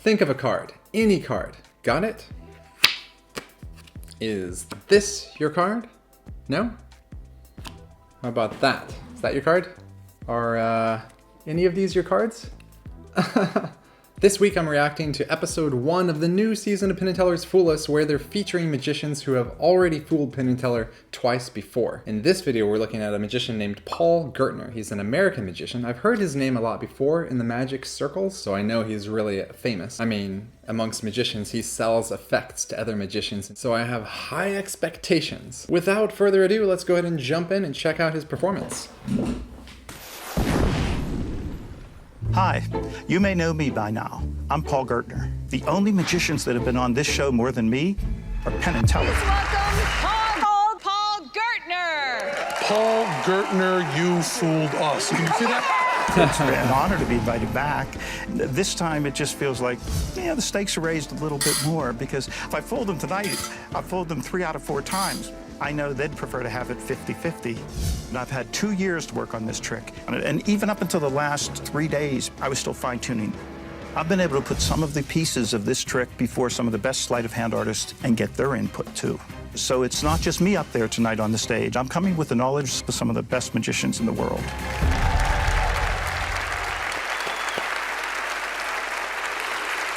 Think of a card, any card. Got it? Is this your card? No? How about that? Is that your card? Are any of these your cards? This week I'm reacting to episode 1 of the new season of Penn and Teller's Fool Us, where they're featuring magicians who have already fooled Penn and Teller twice before. In this video we're looking at a magician named Paul Gertner. He's an American magician. I've heard his name a lot before in the magic circles, so I know he's really famous. I mean, amongst magicians, he sells effects to other magicians, so I have high expectations. Without further ado, let's go ahead and jump in and check out his performance. Hi, you may know me by now. I'm Paul Gertner. The only magicians that have been on this show more than me are Penn and Teller. Welcome, Paul Gertner. Paul Gertner, you fooled us. Can you see that? It's been an honor to be invited back. This time it just feels like, the stakes are raised a little bit more, because if I fooled them tonight, I fooled them 3 out of 4 times. I know they'd prefer to have it 50-50. And I've had 2 years to work on this trick. And even up until the last 3 days, I was still fine-tuning. I've been able to put some of the pieces of this trick before some of the best sleight of hand artists and get their input too. So it's not just me up there tonight on the stage. I'm coming with the knowledge of some of the best magicians in the world.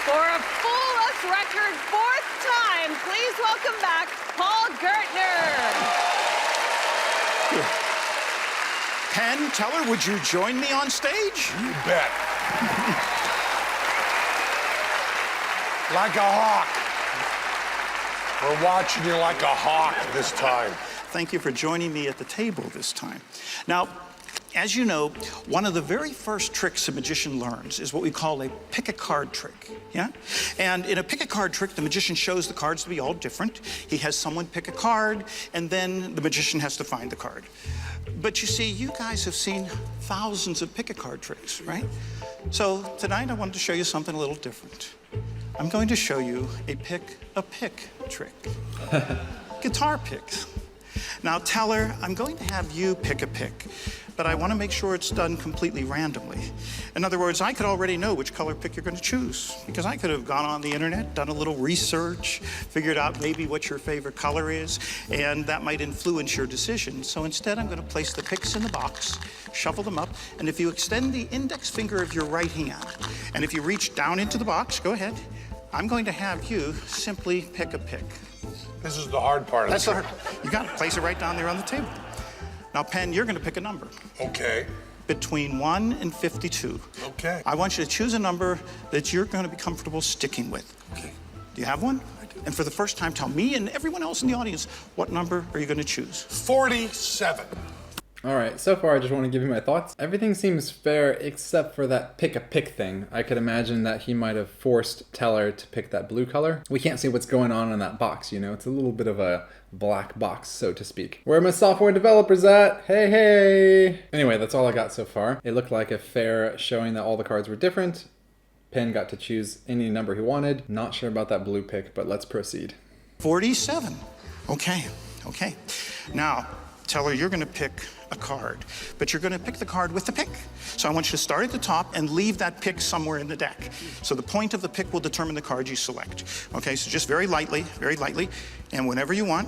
For a Fool Us record 4th time, please welcome back Paul Gertner. Penn, Teller, would you join me on stage? You bet. Like a hawk. We're watching you like a hawk this time. Thank you for joining me at the table this time. Now, as you know, one of the very first tricks a magician learns is what we call a pick-a-card trick, yeah? And in a pick-a-card trick, the magician shows the cards to be all different. He has someone pick a card, and then the magician has to find the card. But you see, you guys have seen thousands of pick-a-card tricks, right? So tonight I wanted to show you something a little different. I'm going to show you a pick-a-pick trick. Guitar picks. Now, Teller, I'm going to have you pick a pick, but I want to make sure it's done completely randomly. In other words, I could already know which color pick you're going to choose, because I could have gone on the internet, done a little research, figured out maybe what your favorite color is, and that might influence your decision. So instead, I'm going to place the picks in the box, shuffle them up, and if you extend the index finger of your right hand, and if you reach down into the box, go ahead, I'm going to have you simply pick a pick. This is the hard part of That's the the trick. hard. You got to place it right down there on the table. Now, Penn, you're going to pick a number. Okay. Between 1 and 52. Okay. I want you to choose a number that you're going to be comfortable sticking with. Okay. Do you have one? I do. And for the first time, tell me and everyone else in the audience, what number are you going to choose? 47. Alright, so far I just want to give you my thoughts. Everything seems fair except for that pick-a-pick thing. I could imagine that he might have forced Teller to pick that blue color. We can't see what's going on in that box, It's a little bit of a black box, so to speak. Where are my software developers at? Hey, hey! Anyway, that's all I got so far. It looked like a fair showing that all the cards were different. Penn got to choose any number he wanted. Not sure about that blue pick, but let's proceed. 47. Okay. Now, Teller, you're going to pick a card, but you're going to pick the card with the pick. So I want you to start at the top and leave that pick somewhere in the deck. So the point of the pick will determine the card you select. Okay, so just very lightly, and whenever you want,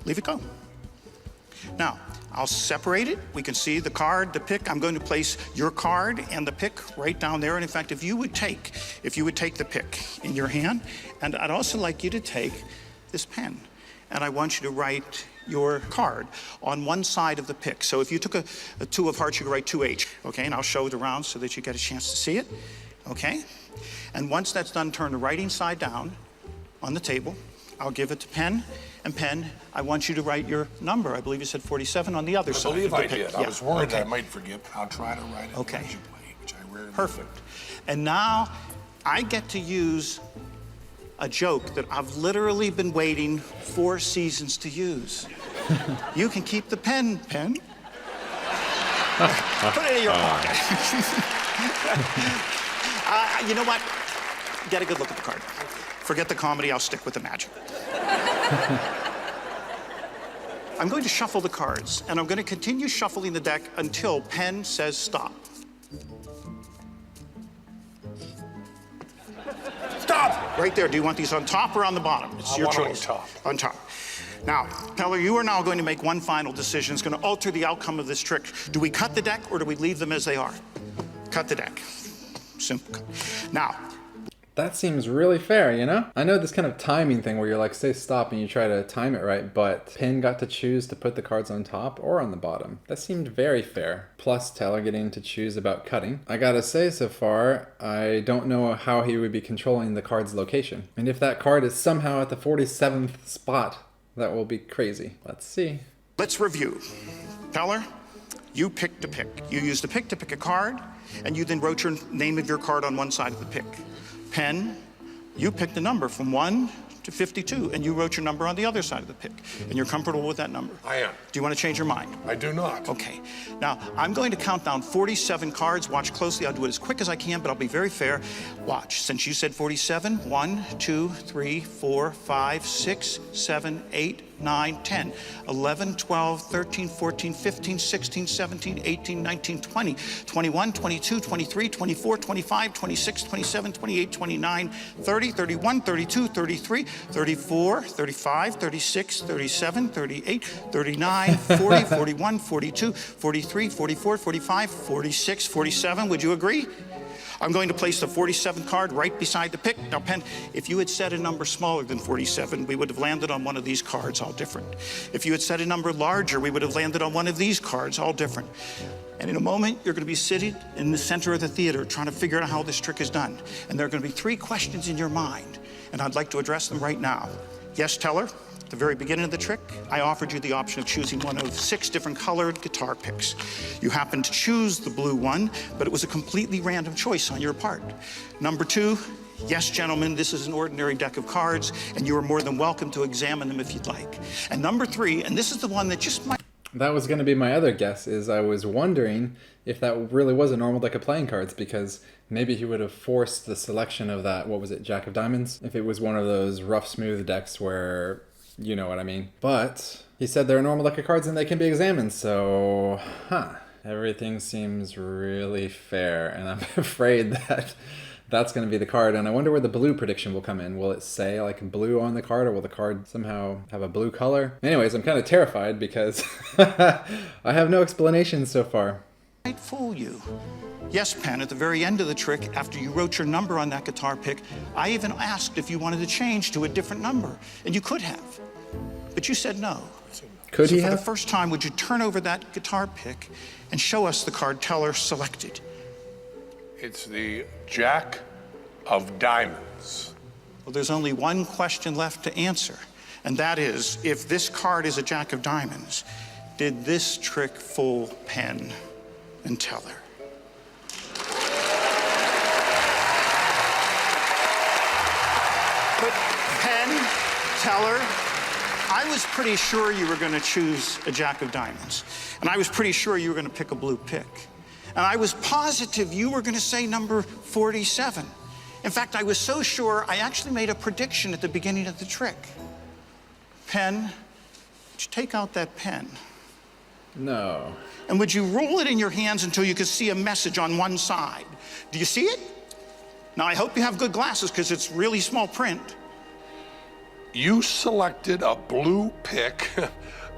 leave it go. Now, I'll separate it. We can see the card, the pick. I'm going to place your card and the pick right down there. And in fact, if you would take the pick in your hand, and I'd also like you to take this pen, and I want you to write your card on one side of the pick. So if you took a 2 of hearts, you could write 2H, okay? And I'll show it around so that you get a chance to see it, okay? And once that's done, turn the writing side down on the table. I'll give it to Penn. And Penn, I want you to write your number. I believe you said 47 on the other side. I believe of the I pick. did. I was worried okay. that I might forget. I'll try to write it Okay. as you play, which I rarely do. Perfect. And now I get to use a joke that I've literally been waiting 4 seasons to use. You can keep the pen, Penn. Put it in your pocket. You know what? Get a good look at the card. Forget the comedy, I'll stick with the magic. I'm going to shuffle the cards, and I'm going to continue shuffling the deck until Penn says stop. Right there. Do you want these on top or on the bottom? It's your choice. On top. On top. Now, Teller, you are now going to make one final decision. It's going to alter the outcome of this trick. Do we cut the deck or do we leave them as they are? Cut the deck. Simple. Now, that seems really fair, you know? I know this kind of timing thing where you're like, say stop and you try to time it right, but Penn got to choose to put the cards on top or on the bottom. That seemed very fair. Plus Teller getting to choose about cutting. I gotta say, so far, I don't know how he would be controlling the card's location. And if that card is somehow at the 47th spot, that will be crazy. Let's see. let's review. Teller, you picked a pick. You used a pick to pick a card, and you then wrote your name of your card on one side of the pick. Penn, you picked a number from 1 to 52, and you wrote your number on the other side of the pick. And you're comfortable with that number? I am. Do you want to change your mind? I do not. Okay. Now, I'm going to count down 47 cards. Watch closely. I'll do it as quick as I can, but I'll be very fair. Watch. Since you said 47, 1, 2, 3, 4, 5, 6, 7, 8, 9, 10, 11, 12, 13, 14, 15, 16, 17, 18, 19, 20, 21, 22, 23, 24, 25, 26, 27, 28, 29, 30, 31, 32, 33, 34, 35, 36, 37, 38, 39, 40, 41, 42, 43, 44, 45, 46, 47. Would you agree? I'm going to place the 47 card right beside the pick. Now, Penn, if you had said a number smaller than 47, we would have landed on one of these cards, all different. If you had said a number larger, we would have landed on one of these cards, all different. And in a moment, you're going to be sitting in the center of the theater trying to figure out how this trick is done. And there are going to be 3 questions in your mind, and I'd like to address them right now. Yes, Teller? At the very beginning of the trick, I offered you the option of choosing one of 6 different colored guitar picks. You happened to choose the blue one, but it was a completely random choice on your part. Number 2, yes, gentlemen, this is an ordinary deck of cards, and you are more than welcome to examine them if you'd like. And number 3, and this is the one that just might... That was going to be my other guess, is I was wondering if that really was a normal deck of playing cards, because maybe he would have forced the selection of that, what was it, Jack of Diamonds? If it was one of those rough, smooth decks where... you know what I mean. But he said they're a normal deck of cards and they can be examined, so, everything seems really fair, and I'm afraid that that's going to be the card, and I wonder where the blue prediction will come in. Will it say, like, blue on the card, or will the card somehow have a blue color? Anyways, I'm kind of terrified because I have no explanation so far. might fool you. Yes, Penn, at the very end of the trick, after you wrote your number on that guitar pick, I even asked if you wanted to change to a different number, and you could have, but you said no. Could he So for have? the first time, would you turn over that guitar pick and show us the card Teller selected? It's the Jack of Diamonds. Well, there's only one question left to answer, and that is, if this card is a Jack of Diamonds, did this trick fool Penn and Teller? But Penn, Teller, I was pretty sure you were going to choose a Jack of Diamonds, and I was pretty sure you were going to pick a blue pick. And I was positive you were going to say number 47. In fact, I was so sure I actually made a prediction at the beginning of the trick. Penn, would you take out that pen? No. And would you roll it in your hands until you could see a message on one side? Do you see it? Now, I hope you have good glasses because it's really small print. You selected a blue pick,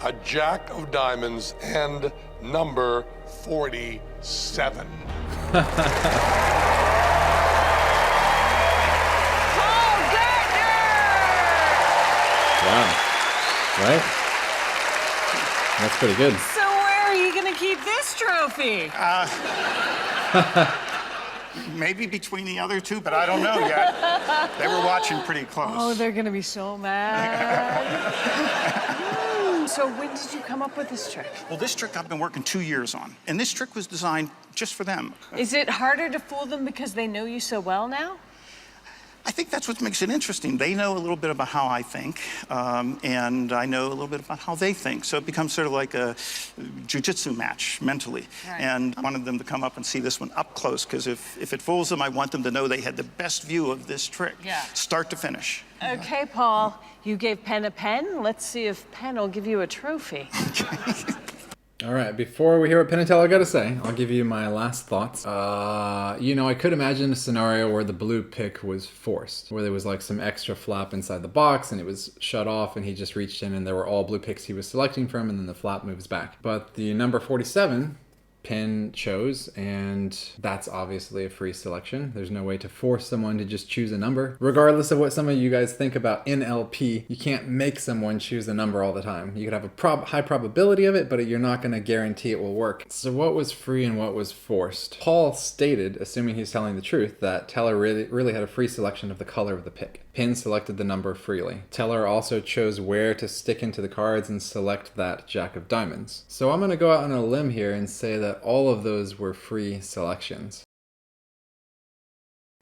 a Jack of Diamonds, and number 47. Paul Gertner! Wow. Right? That's pretty good. So where are you going to keep this trophy? Maybe between the other 2, but I don't know yet. They were watching pretty close. Oh, they're going to be so mad. So when did you come up with this trick? Well, this trick I've been working 2 years on, and this trick was designed just for them. Is it harder to fool them because they know you so well now? I think that's what makes it interesting. They know a little bit about how I think, and I know a little bit about how they think. So it becomes sort of like a jiu-jitsu match mentally. Right. And I wanted them to come up and see this one up close, because if it fools them, I want them to know they had the best view of this trick, start to finish. Okay, Paul, you gave Penn a pen. Let's see if Penn will give you a trophy. All right, before we hear what Penn and Teller got to say, I'll give you my last thoughts. I could imagine a scenario where the blue pick was forced, where there was like some extra flap inside the box and it was shut off and he just reached in and there were all blue picks he was selecting from and then the flap moves back. But the number 47, Penn chose, and that's obviously a free selection. There's no way to force someone to just choose a number. Regardless of what some of you guys think about NLP, you can't make someone choose a number all the time. You could have a high probability of it, but you're not going to guarantee it will work. So what was free and what was forced? Paul stated, assuming he's telling the truth, that Teller really had a free selection of the color of the pick. Penn selected the number freely. Teller also chose where to stick into the cards and select that Jack of Diamonds. So I'm going to go out on a limb here and say that all of those were free selections.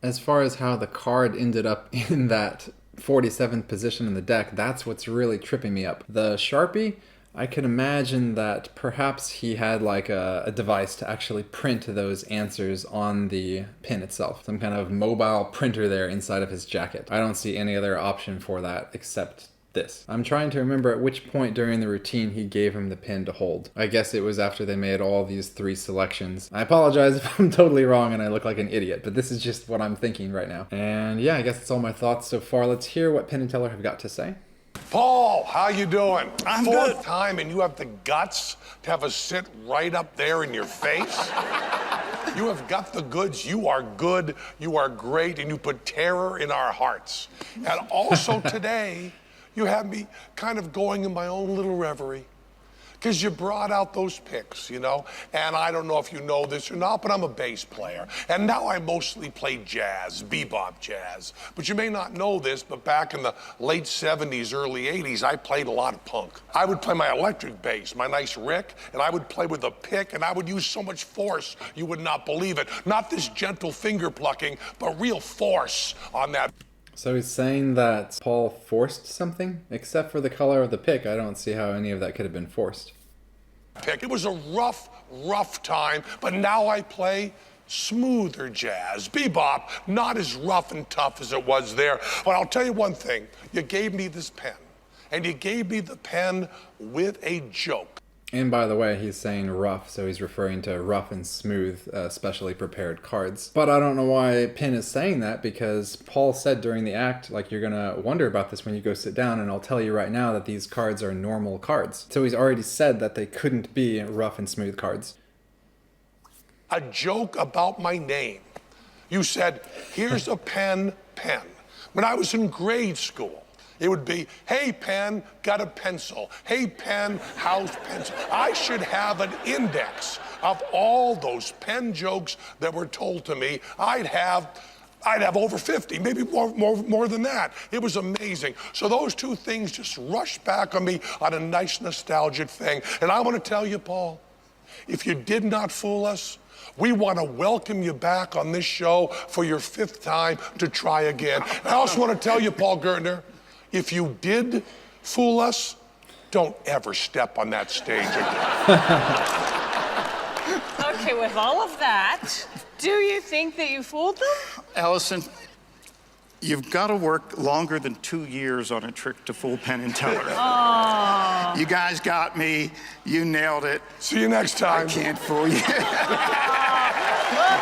As far as how the card ended up in that 47th position in the deck, that's what's really tripping me up. The Sharpie, I can imagine that perhaps he had like a device to actually print those answers on the pin itself. Some kind of mobile printer there inside of his jacket. I don't see any other option for that except this. I'm trying to remember at which point during the routine he gave him the pin to hold. I guess it was after they made all these 3 selections. I apologize if I'm totally wrong and I look like an idiot, but this is just what I'm thinking right now. And yeah, I guess that's all my thoughts so far. Let's hear what Penn and Teller have got to say. Paul, how you doing? I'm Fourth good. time and you have the guts to have us sit right up there in your face? You have got the goods. You are good, you are great, and you put terror in our hearts. And also today, you have me kind of going in my own little reverie. Because you brought out those picks, you know? And I don't know if you know this or not, but I'm a bass player. And now I mostly play jazz, bebop jazz. But you may not know this, but back in the late 70s, early 80s, I played a lot of punk. I would play my electric bass, my nice Rick, and I would play with a pick, and I would use so much force, you would not believe it. Not this gentle finger plucking, but real force on that. So he's saying that Paul forced something? Except for the color of the pick, I don't see how any of that could have been forced. It was a rough time, but now I play smoother jazz, bebop, not as rough and tough as it was there. But I'll tell you one thing, you gave me this pen, and you gave me the pen with a joke. And by the way, he's saying rough, so he's referring to rough and smooth, specially prepared cards. But I don't know why Penn is saying that, because Paul said during the act, like, you're gonna wonder about this when you go sit down, and I'll tell you right now that these cards are normal cards. So he's already said that they couldn't be rough and smooth cards. A joke about my name. You said, here's a pen. When I was in grade school, it would be, hey, Penn, got a pencil. Hey, Penn, how's pencil? I should have an index of all those pen jokes that were told to me. I'd have over 50, maybe more than that. It was amazing. So those 2 things just rushed back on me on a nice nostalgic thing. And I want to tell you, Paul, if you did not fool us, we want to welcome you back on this show for your 5th time to try again. I also want to tell you, Paul Gertner, if you did fool us, don't ever step on that stage again. Okay, with all of that, do you think that you fooled them? Allison, you've got to work longer than 2 years on a trick to fool Penn and Teller. Oh. You guys got me. You nailed it. See you next time. I can't fool you. Well,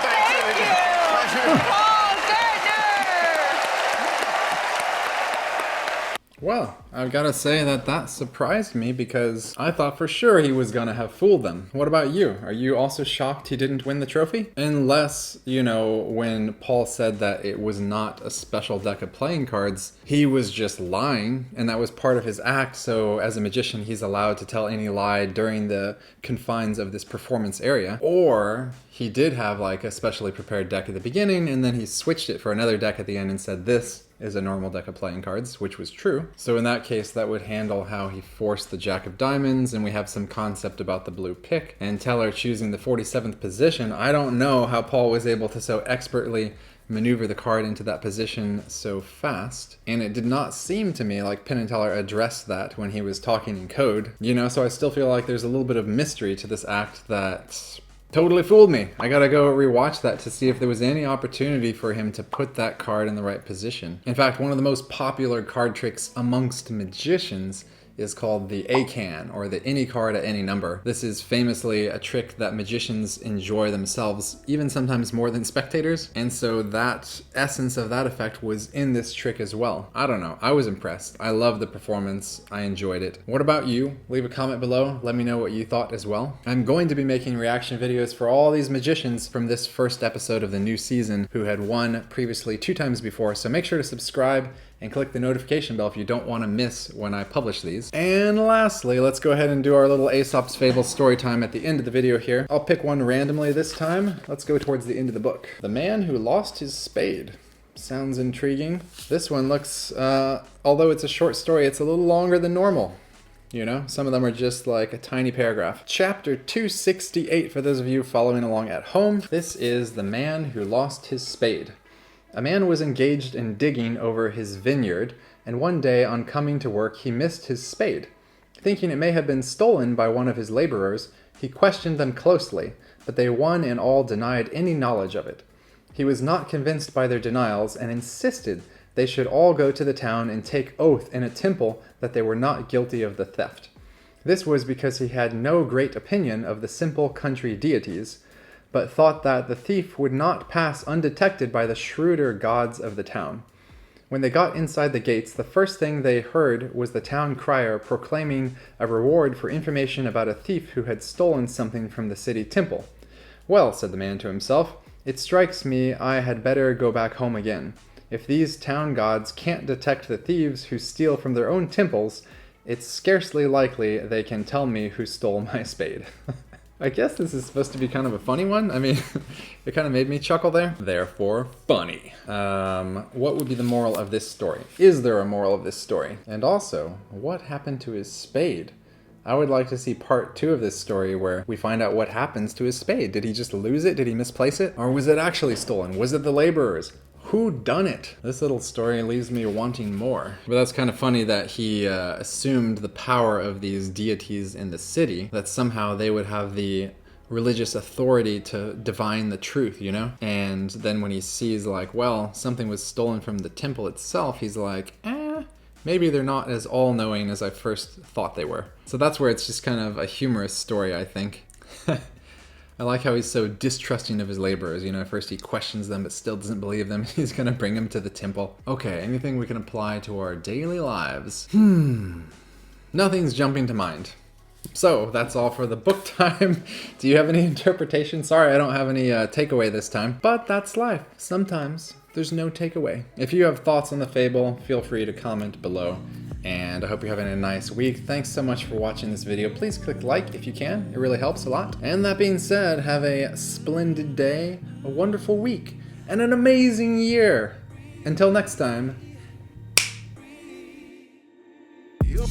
thank you, Paul Gertner. Well, I've got to say that surprised me, because I thought for sure he was going to have fooled them. What about you? Are you also shocked he didn't win the trophy? Unless, when Paul said that it was not a special deck of playing cards, he was just lying, and that was part of his act, so as a magician he's allowed to tell any lie during the confines of this performance area. Or he did have like a specially prepared deck at the beginning, and then he switched it for another deck at the end and said this is a normal deck of playing cards, which was true. So in that case, that would handle how he forced the Jack of Diamonds, and we have some concept about the blue pick. And Teller choosing the 47th position, I don't know how Paul was able to so expertly maneuver the card into that position so fast. And it did not seem to me like Penn and Teller addressed that when he was talking in code. So I still feel like there's a little bit of mystery to this act that totally fooled me. I gotta go rewatch that to see if there was any opportunity for him to put that card in the right position. In fact, one of the most popular card tricks amongst magicians is called the A-can, or the any card at any number. This is famously a trick that magicians enjoy themselves, even sometimes more than spectators, and so that essence of that effect was in this trick as well. I don't know, I was impressed. I loved the performance, I enjoyed it. What about you? Leave a comment below, let me know what you thought as well. I'm going to be making reaction videos for all these magicians from this first episode of the new season who had won previously 2 times before, so make sure to subscribe and click the notification bell if you don't want to miss when I publish these. And lastly, let's go ahead and do our little Aesop's Fable story time at the end of the video here. I'll pick one randomly this time. Let's go towards the end of the book. The Man Who Lost His Spade. Sounds intriguing. This one looks, although it's a short story, it's a little longer than normal. You know, some of them are just like a tiny paragraph. Chapter 268 for those of you following along at home. This is The Man Who Lost His Spade. A man was engaged in digging over his vineyard, and one day on coming to work he missed his spade. Thinking it may have been stolen by one of his laborers, he questioned them closely, but they one and all denied any knowledge of it. He was not convinced by their denials and insisted they should all go to the town and take oath in a temple that they were not guilty of the theft. This was because he had no great opinion of the simple country deities, but thought that the thief would not pass undetected by the shrewder gods of the town. When they got inside the gates, the first thing they heard was the town crier proclaiming a reward for information about a thief who had stolen something from the city temple. "Well," said the man to himself, "it strikes me I had better go back home again. If these town gods can't detect the thieves who steal from their own temples, it's scarcely likely they can tell me who stole my spade." I guess this is supposed to be kind of a funny one. I mean, it kind of made me chuckle there. Therefore, funny. What would be the moral of this story? Is there a moral of this story? And also, what happened to his spade? I would like to see part 2 of this story where we find out what happens to his spade. Did he just lose it? Did he misplace it? Or was it actually stolen? Was it the laborers? Who done it? This little story leaves me wanting more. But that's kind of funny that he assumed the power of these deities in the city, that somehow they would have the religious authority to divine the truth, you know? And then when he sees like, well, something was stolen from the temple itself, he's like, maybe they're not as all-knowing as I first thought they were. So that's where it's just kind of a humorous story, I think. I like how he's so distrusting of his laborers. You know, first he questions them but still doesn't believe them. He's gonna bring them to the temple. Okay, anything we can apply to our daily lives? Nothing's jumping to mind. So, that's all for the book time. Do you have any interpretation? Sorry, I don't have any takeaway this time. But that's life. Sometimes there's no takeaway. If you have thoughts on the fable, feel free to comment below. And I hope you're having a nice week. Thanks so much for watching this video. Please click like if you can. It really helps a lot. And that being said, have a splendid day, a wonderful week, and an amazing year. Until next time. Yup.